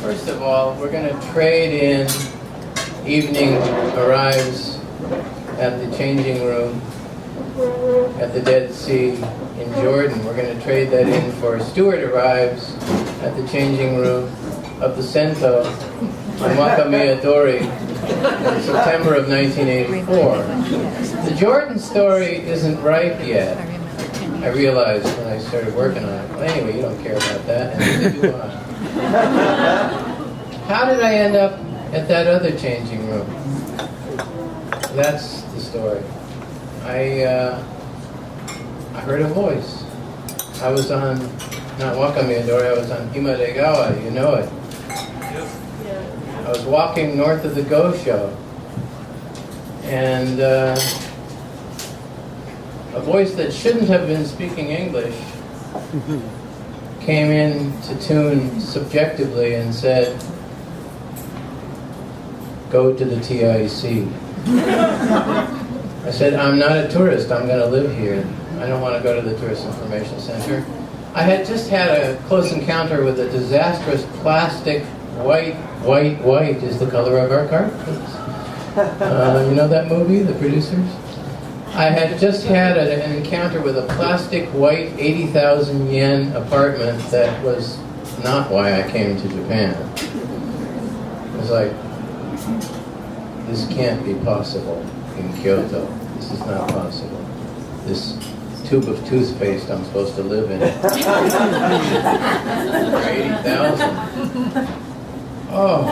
First of all, we're going to trade in evening arrives at the changing room at the Dead Sea in Jordan. We're going to trade that in for Stewart arrives at the changing room of the Sento on Wakamiyadori in September of 1984. The Jordan story isn't ripe yet, I realized when I started working on it. Well, anyway, you don't care about that, and neither do I. How did I end up at that other changing room? That's the story. I heard a voice. I was on, not Wakamiyadori, I was on Himadegawa, you know it. I was walking north of the Gosho, and a voice that shouldn't have been speaking English came in to tune subjectively and said, "Go to the TIC." I said, "I'm not a tourist, I'm going to live here. I don't want to go to the Tourist Information Center." I had just had a close encounter with a disastrous plastic white is the color of our carpets. You know that movie, The Producers? I had just had an encounter with a plastic white 80,000 yen apartment that was not why I came to Japan. It was like, this can't be possible in Kyoto. This is not possible. This tube of toothpaste I'm supposed to live in. For 80,000. Oh,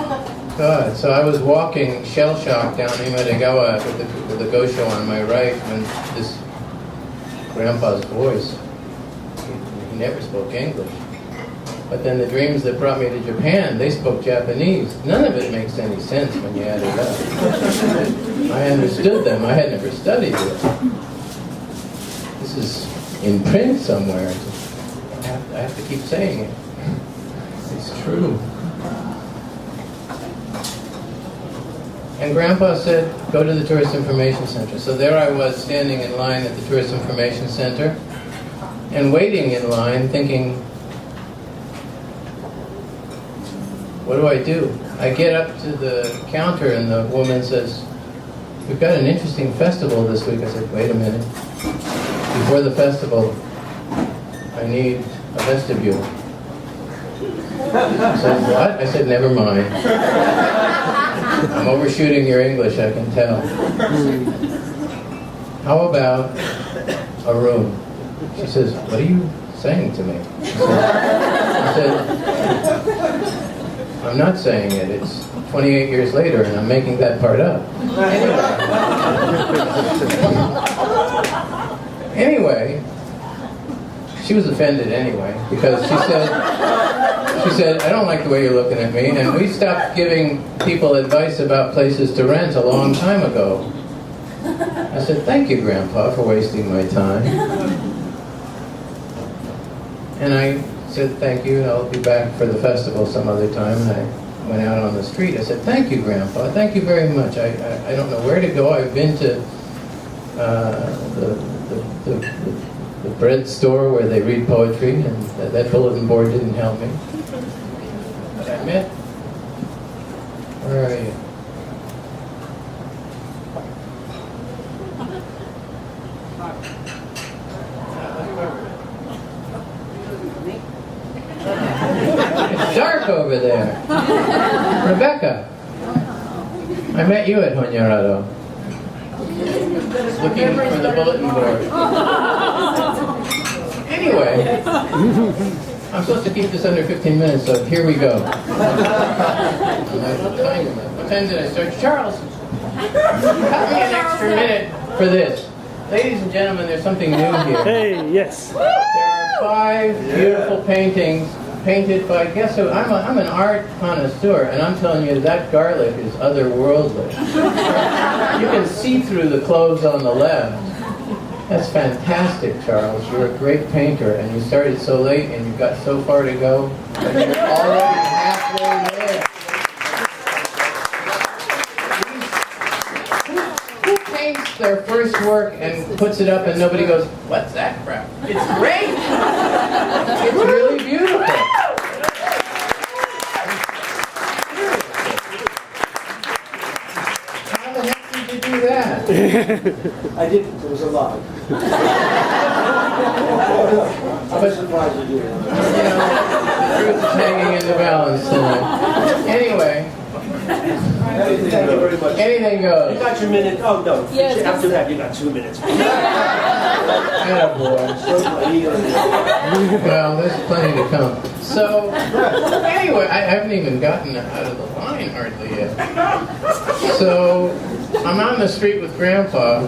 God. So I was walking shell-shocked down Himadegawa with the Gosho on my right when this grandpa's voice, he never spoke English. But then the dreams that brought me to Japan, they spoke Japanese. None of it makes any sense when you add it up. I understood them. I had never studied it. This is in print somewhere. I have to keep saying it. It's true. And Grandpa said, "Go to the Tourist Information Center." So there I was standing in line at the Tourist Information Center and waiting in line thinking, what do I do? I get up to the counter and the woman says, "We've got an interesting festival this week." I said, "Wait a minute. Before the festival, I need a vestibule." I said, "What?" I said, "Never mind. I'm overshooting your English, I can tell. How about a room?" She says, "What are you saying to me?" I said, "I'm not saying it. It's 28 years later and I'm making that part up." Anyway, she was offended anyway, because she said, "I don't like the way you're looking at me, and we stopped giving people advice about places to rent a long time ago." I said, "Thank you, Grandpa, for wasting my time." And I said, "Thank you, and I'll be back for the festival some other time." And I went out on the street. I said, "Thank you, Grandpa. Thank you very much. I don't know where to go. I've been to the bread store where they read poetry, and that bulletin board didn't help me. But I met. Where are you?" It's dark over there. Rebecca. I met you at Honyarado. Looking for the bulletin board. Anyway, I'm supposed to keep this under 15 minutes, so here we go. What time did I start? Charles, have me an extra minute for this. Ladies and gentlemen, there's something new here. Hey, yes. There are 5 beautiful paintings painted by, guess who? I'm an art connoisseur, and I'm telling you that garlic is otherworldly. You can see through the clothes on the left. That's fantastic, Charles. You're a great painter, and you started so late, and you've got so far to go, but you're already halfway there. Who paints their first work and puts it up, and nobody goes, "What's that crap?" It's great. It's really beautiful. I didn't. It was a lie. I was surprised you did. The truth is hanging in the balance tonight. Anyway. Thank you very much. Anything goes. You got your minute. Oh, no. Yes. After that, you got 2 minutes. Yeah, boy. Well, there's plenty to come. So, anyway, I haven't even gotten out of the line hardly yet. So, I'm on the street with Grandpa.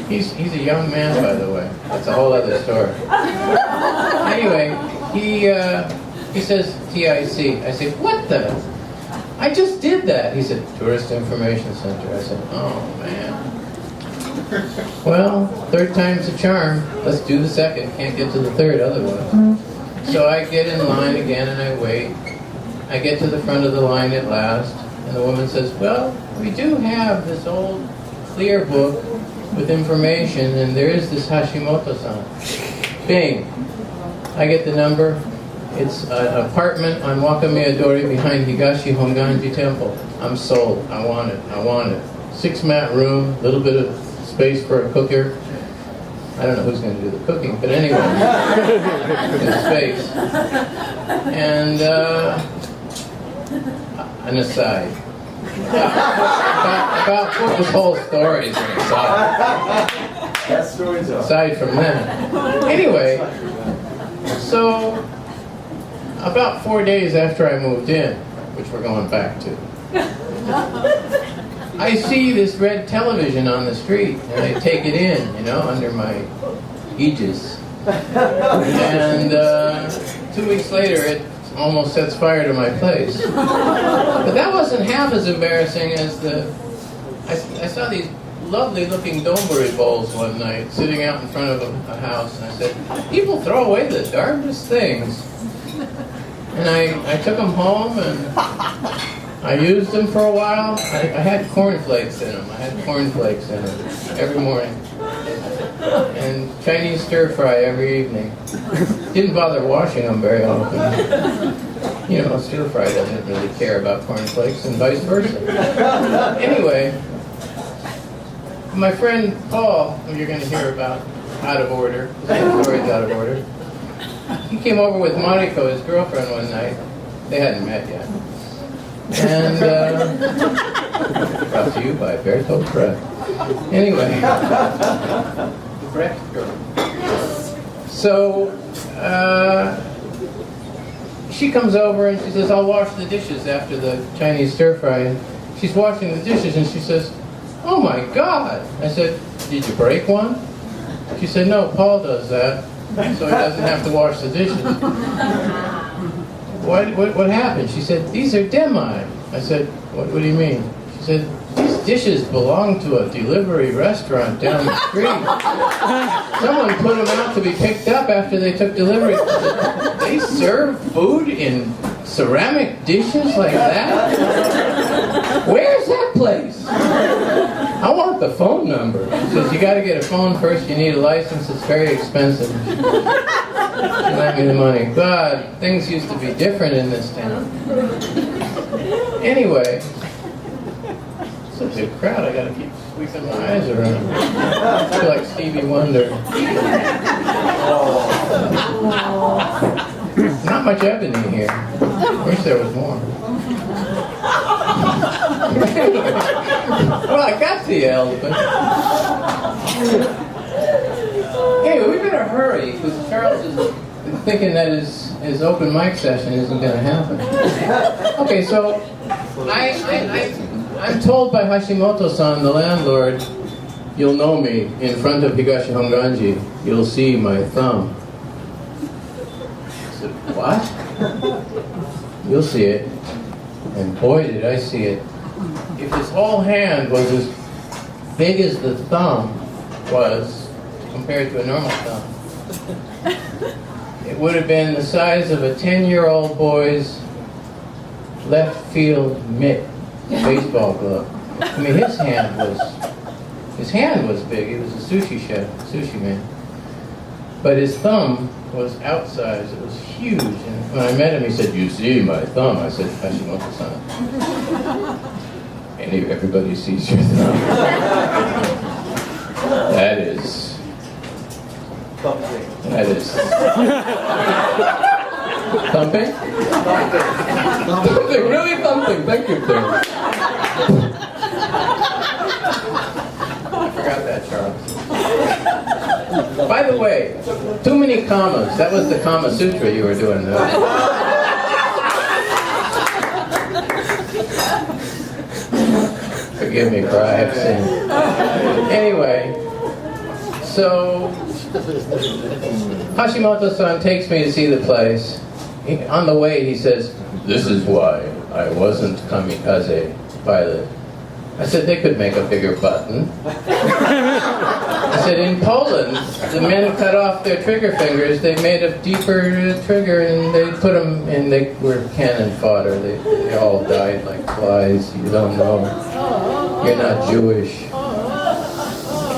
He's a young man, by the way. That's a whole other story. Anyway, he says TIC. I say, what the? I just did that. He said, Tourist Information Center. I said, oh, man. Well, third time's a charm. Let's do the second. Can't get to the third otherwise. So I get in line again and I wait. I get to the front of the line at last. And the woman says, well, we do have this old clear book with information, and there is this Hashimoto-san. Bing. I get the number. It's an apartment on Wakamiyadori behind Higashi Honganji Temple. I'm sold. I want it. I want it. 6-mat room, little bit of space for a cooker. I don't know who's going to do the cooking, but anyway, there's space. And an aside. About what this whole story is an aside. That story's up. Aside from that. Anyway, so about 4 days after I moved in, which we're going back to, I see this red television on the street, and I take it in, under my aegis. And 2 weeks later, it almost sets fire to my place. But that wasn't half as embarrassing as I saw these lovely-looking donburi bowls one night sitting out in front of a house, and I said, people throw away the darndest things. And I took them home, and I used them for a while. I had cornflakes in them. Every morning. And Chinese stir fry every evening. Didn't bother washing them very often. Stir fry doesn't really care about cornflakes and vice versa. Anyway, my friend Paul, who you're going to hear about, out of order, his story's out of order, he came over with Mariko, his girlfriend, one night. They hadn't met yet. And brought to you by Bertolt Brecht. Anyway, Brecht girl. So she comes over and she says, I'll wash the dishes after the Chinese stir fry. She's washing the dishes and she says, oh my God. I said, did you break one? She said, no, Paul does that, so he doesn't have to wash the dishes. What happened? She said, these are demi. I said, what do you mean? She said, these dishes belong to a delivery restaurant down the street. Someone put them out to be picked up after they took delivery. They serve food in ceramic dishes like that? Where's that place? I want the phone number. She says, you got to get a phone first. You need a license. It's very expensive. She lent me the money. God, things used to be different in this town. Anyway, it's a big crowd. I got to keep sweeping my eyes around. I feel like Stevie Wonder. Not much ebony here. Wish there was more. Well, I got the elephant. Anyway, we better hurry because Charles is thinking that his open mic session isn't going to happen. Okay, so I'm told by Hashimoto-san, the landlord, you'll know me in front of Higashi Honganji. You'll see my thumb. I said, what? You'll see it. And boy, did I see it. If his whole hand was as big as the thumb was, compared to a normal thumb, it would have been the size of a 10-year-old boy's left field mitt, baseball glove. I mean, his hand was big. He was a sushi chef, sushi man. But his thumb was outsized. It was huge. And when I met him, he said, you see my thumb? I said, Hashimoto-san. everybody sees your thumb. That is. Thumping? Thumping, really thumping. Thank you, sir. I forgot that, Charles. By the way, too many commas. That was the Kama Sutra you were doing, though. Forgive me for I have sinned. Anyway, so Hashimoto-san takes me to see the place. On the way, he says, "This is why I wasn't kamikaze pilot." I said, "They could make a bigger button." I said, "In Poland, the men cut off their trigger fingers. They made a deeper trigger, and they put them in. They were cannon fodder. They all died like flies. You don't know. You're not Jewish."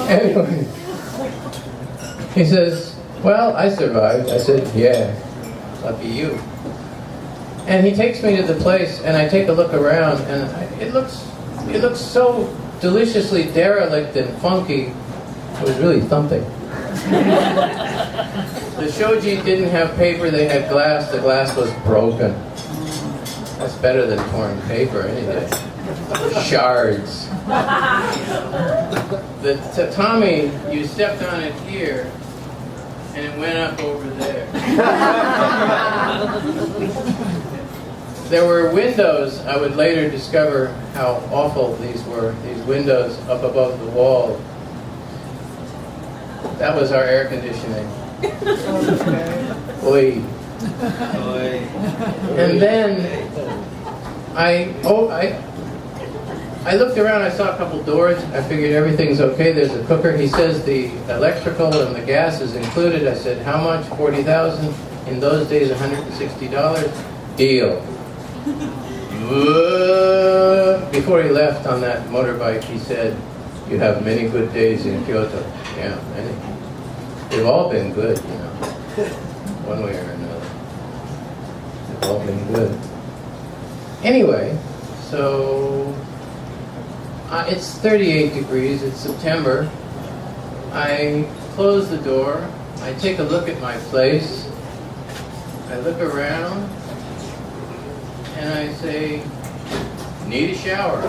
Anyway, he says, "Well, I survived." I said, "Yeah, lucky you." And he takes me to the place, and I take a look around, and it looks so deliciously derelict and funky. It was really thumping. The shoji didn't have paper, they had glass. The glass was broken. That's better than torn paper any day. Shards. The tatami, you stepped on it here, and it went up over there. There were windows. I would later discover how awful these were, these windows up above the wall. That was our air conditioning. Oi. And then I looked around, I saw a couple doors, I figured everything's okay, there's a cooker. He says the electrical and the gas is included. I said, "How much?" 40,000. In those days, $160. Deal. Before he left on that motorbike, he said, "You have many good days in Kyoto." Yeah, many. They've all been good, you know, one way or another. They've all been good. Anyway, so it's 38 degrees, it's September. I close the door, I take a look at my place, I look around, and I say, "Need a shower."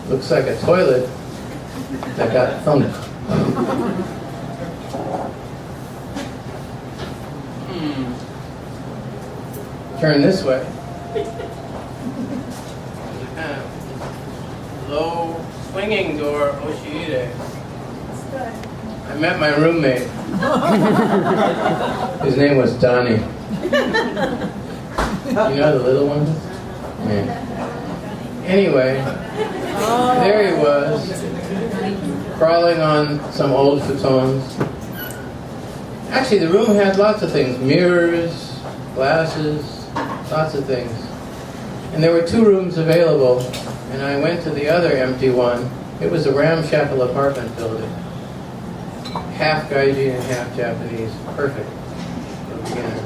Looks like a toilet that got thumped. Turn this way. There's a kind of low swinging door, Oshiide. I met my roommate. His name was Donnie. You know the little ones? Yeah. Anyway, there he was, crawling on some old futons. Actually, the room had lots of things. Mirrors, glasses, lots of things. And there were 2 rooms available, and I went to the other empty one. It was a ramshackle apartment building. Half Gaijin and half Japanese. Perfect for a beginner.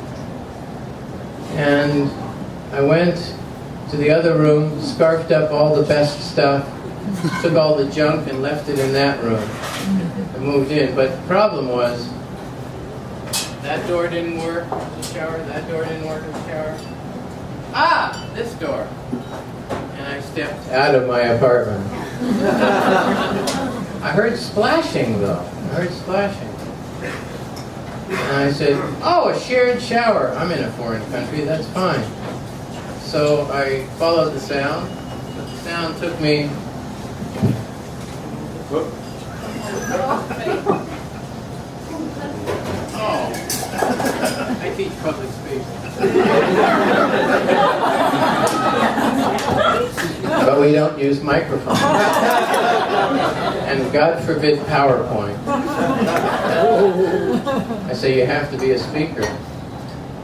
And I went to the other room, scarfed up all the best stuff, took all the junk and left it in that room. I moved in, but the problem was, that door didn't work as a shower, that door didn't work as a shower. Ah, this door. And I stepped out of my apartment. I heard splashing though, I heard splashing. And I said, "Oh, a shared shower. I'm in a foreign country, that's fine." So I followed the sound, but the sound took me... Oh, I teach public speech. But we don't use microphones. And God forbid PowerPoint. I say you have to be a speaker.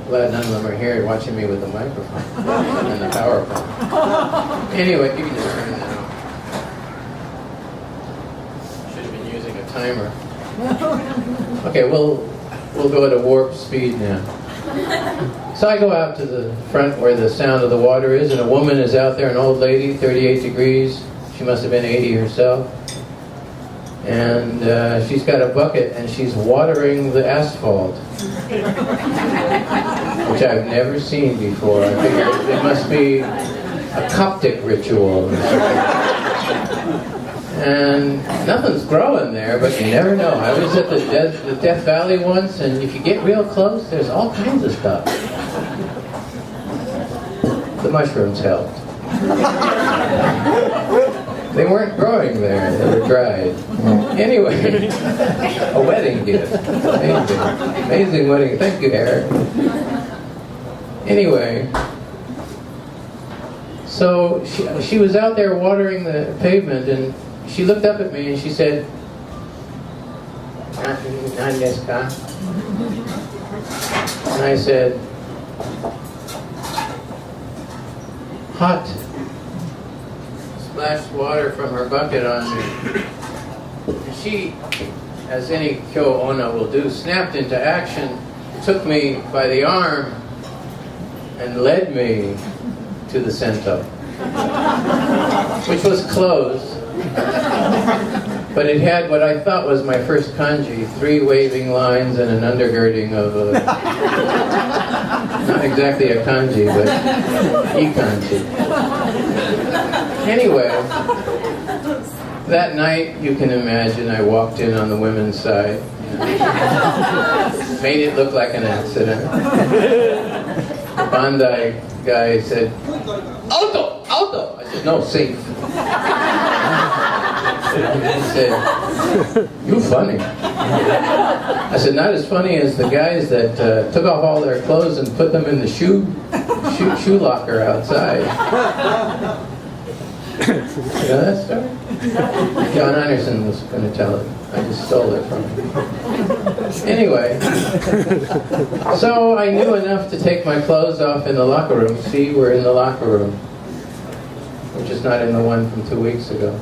Glad none of them are here watching me with the microphone and the PowerPoint. Anyway, you can just turn that off. Should have been using a timer. Okay, well, we'll go at a warp speed now. So I go out to the front where the sound of the water is, and a woman is out there, an old lady, 38 degrees. She must have been 80 herself. And she's got a bucket, and she's watering the asphalt, which I've never seen before. I figured it must be a Coptic ritual. And nothing's growing there, but you never know. I was at the Death Valley once, and if you get real close, there's all kinds of stuff. The mushrooms helped. They weren't growing there, they were dried. Anyway, a wedding gift. Amazing. Amazing wedding. Thank you, Eric. Anyway, so she was out there watering the pavement, and she looked up at me and she said, "Nan desu ka?" And I said, "Hot." Splashed water from her bucket on me. And she, as any Kyo Onna will do, snapped into action, took me by the arm, and led me to the sento, which was closed. But it had what I thought was my first kanji, 3 waving lines and an undergirding of a, not exactly a kanji, but e-kanji. Anyway, that night, you can imagine, I walked in on the women's side. Made it look like an accident. The Bandai guy said, "Auto! Auto!" I said, "No, safe." He said, "You funny." I said, "Not as funny as the guys that took off all their clothes and put them in the shoe locker outside." You know that story? John Anderson was going to tell it. I just stole it from him. Anyway, so I knew enough to take my clothes off in the locker room. See, we're in the locker room, which is not in the one from 2 weeks ago.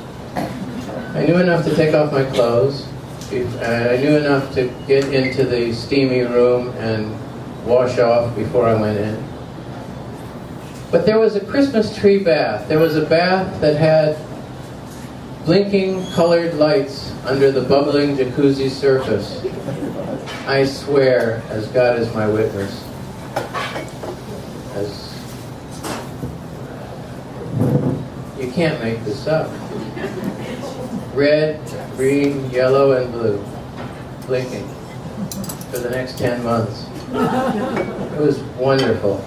I knew enough to take off my clothes. I knew enough to get into the steamy room and wash off before I went in. But there was a Christmas tree bath. There was a bath that had blinking colored lights under the bubbling jacuzzi surface. I swear, as God is my witness, you can't make this up. Red, green, yellow, and blue, blinking for the next 10 months. It was wonderful.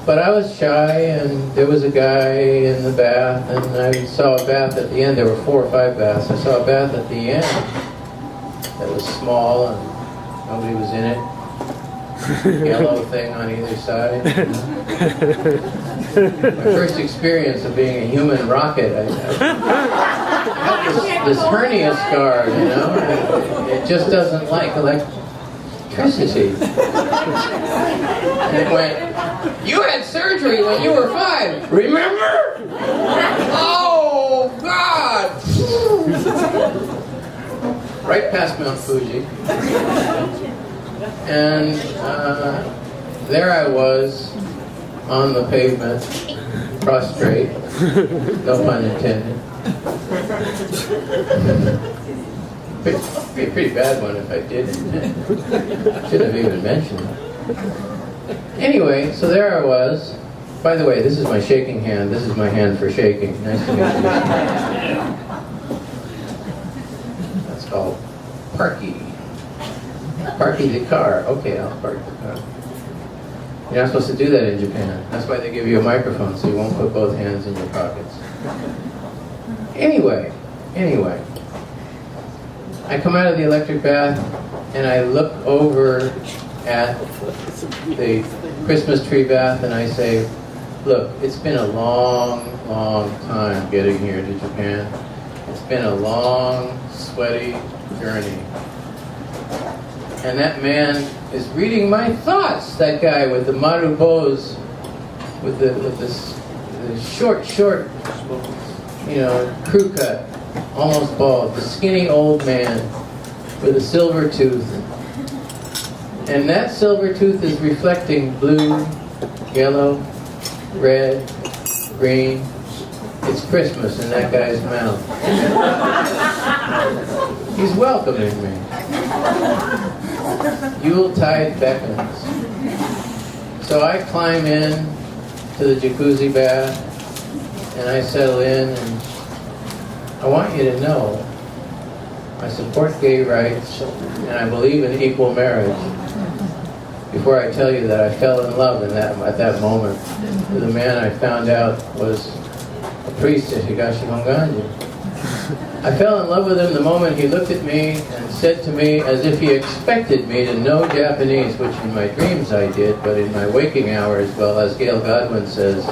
But I was shy, and there was a guy in the bath, and I saw a bath at the end. There were 4 or 5 baths. I saw a bath at the end that was small, and nobody was in it. Yellow thing on either side. My first experience of being a human rocket, I got this hernia scar, you know. It just doesn't like electricity. And it went, "You had surgery when you were 5, remember?" Oh, God! Right past Mount Fuji. And there I was, on the pavement, prostrate, no pun intended. Pretty bad one if I didn't. Shouldn't have even mentioned it. Anyway, so there I was. By the way, this is my shaking hand. This is my hand for shaking. Nice to meet you. That's called Parky. Parky the car. Okay, I'll park the car. You're not supposed to do that in Japan. That's why they give you a microphone, so you won't put both hands in your pockets. Anyway. I come out of the electric bath, and I look over at the Christmas tree bath, and I say, "Look, it's been a long, long time getting here to Japan. It's been a long, sweaty journey. And that man is reading my thoughts, that guy with the marubos, with the short, you know, crew cut, almost bald, the skinny old man with a silver tooth. And that silver tooth is reflecting blue, yellow, red, green. It's Christmas in that guy's mouth. He's welcoming me. Yuletide beckons. So I climb in to the jacuzzi bath and I settle in, and I want you to know I support gay rights and I believe in equal marriage. Before I tell you that I fell in love at that moment with a man I found out was a priest at Higashimonganji. I fell in love with him the moment he looked at me and said to me, as if he expected me to know Japanese, which in my dreams I did, but in my waking hours, well, as Gail Godwin says,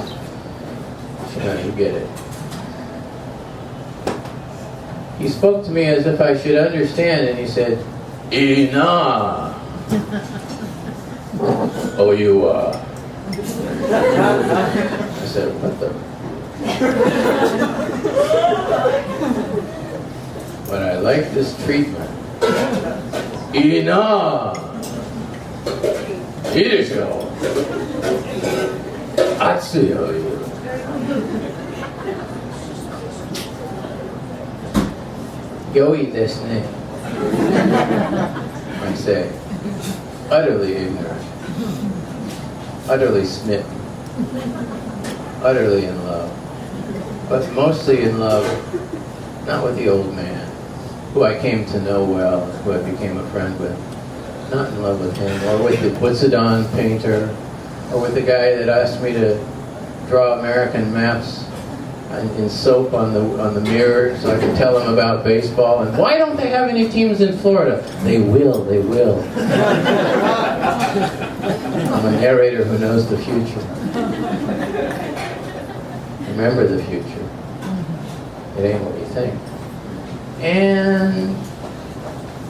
you get it. He spoke to me as if I should understand, and he said, "Ina." Oh, you I said, what the? But I like this treatment. Ina! Irisho! Atsuyo! Yoi desu ne. I say, utterly ignorant, utterly smitten, utterly in love, but mostly in love, not with the old man, who I came to know well, who I became a friend with, not in love with him, or with the Butsudan painter, or with the guy that asked me to draw American maps in soap on the mirror so I could tell them about baseball. And why don't they have any teams in Florida? They will, they will. I'm a narrator who knows the future. Remember the future. It ain't what you think. And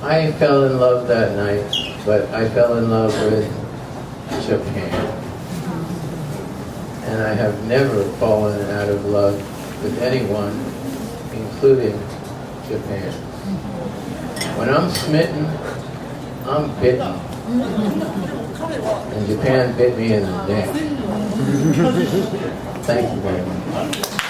I fell in love that night, but I fell in love with Japan. And I have never fallen out of love with anyone, including Japan. When I'm smitten, I'm bitten. And Japan bit me in the neck. Thank you very much.